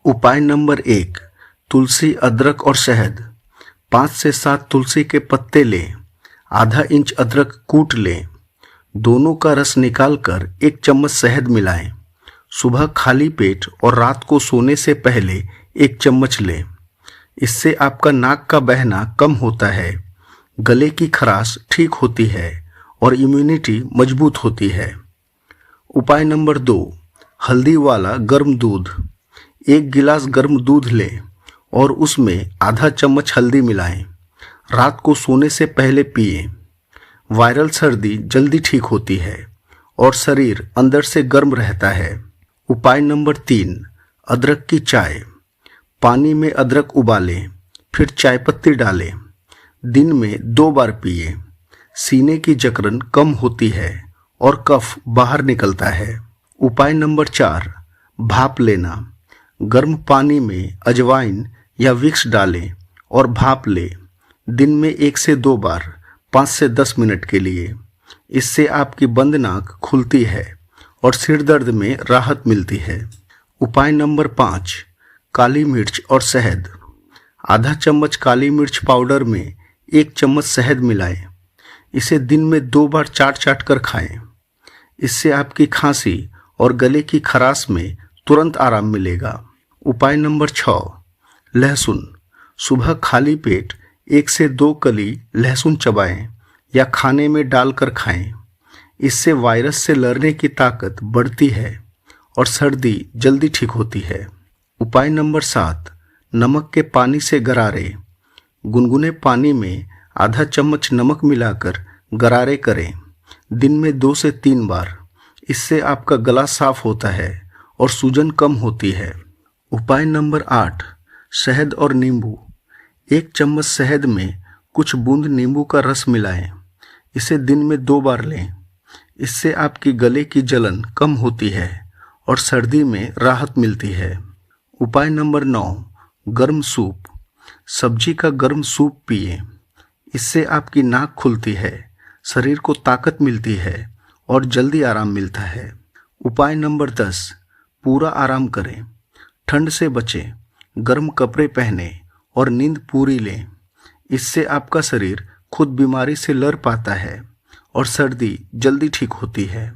उपाय नंबर 1, तुलसी, अदरक और शहद। 5 से 7 तुलसी के पत्ते लें, आधा इंच अदरक कूट लें, दोनों का रस निकालकर 1 चम्मच शहद मिलाएं। सुबह खाली पेट और रात को सोने से पहले 1 चम्मच लें। इससे आपका नाक का बहना कम होता है, गले की खराश ठीक होती है और इम्यूनिटी मजबूत होती है। उपाय नंबर 2, हल्दी वाला गर्म दूध। 1 गिलास गर्म दूध लें और उसमें आधा चम्मच हल्दी मिलाएं। रात को सोने से पहले पिएं। वायरल सर्दी जल्दी ठीक होती है और शरीर अंदर से गर्म रहता है। उपाय नंबर 3, अदरक की चाय। पानी में अदरक उबालें, फिर चाय पत्ती डालें। दिन में 2 बार पिएं। सीने की जकड़न कम होती है और कफ बाहर निकलता है। उपाय नंबर 4, भाप लेना। गर्म पानी में अजवाइन या विक्स डालें और भाप लें। दिन में 1 से 2 बार 5 से 10 मिनट के लिए। इससे आपकी बंद नाक खुलती है और सिर दर्द में राहत मिलती है। उपाय नंबर 5, काली मिर्च और शहद। आधा चम्मच काली मिर्च पाउडर में 1 चम्मच शहद मिलाएं। इसे दिन में 2 बार चाट कर खाएं। इससे आपकी खांसी और गले की खराश में तुरंत आराम मिलेगा। उपाय नंबर 6, लहसुन। सुबह खाली पेट 1 से 2 कली लहसुन चबाएं या खाने में डालकर खाएं। इससे वायरस से लड़ने की ताकत बढ़ती है और सर्दी जल्दी ठीक होती है। उपाय नंबर 7, नमक के पानी से गरारे। गुनगुने पानी में आधा चम्मच नमक मिलाकर गरारे करें। दिन में 2 से 3 बार। इससे आपका गला साफ होता है और सूजन कम होती है। उपाय नंबर 8, शहद और नींबू। 1 चम्मच शहद में कुछ बूंद नींबू का रस मिलाएं। इसे दिन में 2 बार लें। इससे आपकी गले की जलन कम होती है और सर्दी में राहत मिलती है। उपाय नंबर 9, गर्म सूप। सब्जी का गर्म सूप पिएं। इससे आपकी नाक खुलती है, शरीर को ताकत मिलती है और जल्दी आराम मिलता है। उपाय नंबर 10, पूरा आराम करें। ठंड से बचें, गर्म कपड़े पहने और नींद पूरी लें। इससे आपका शरीर खुद बीमारी से लड़ पाता है और सर्दी जल्दी ठीक होती है।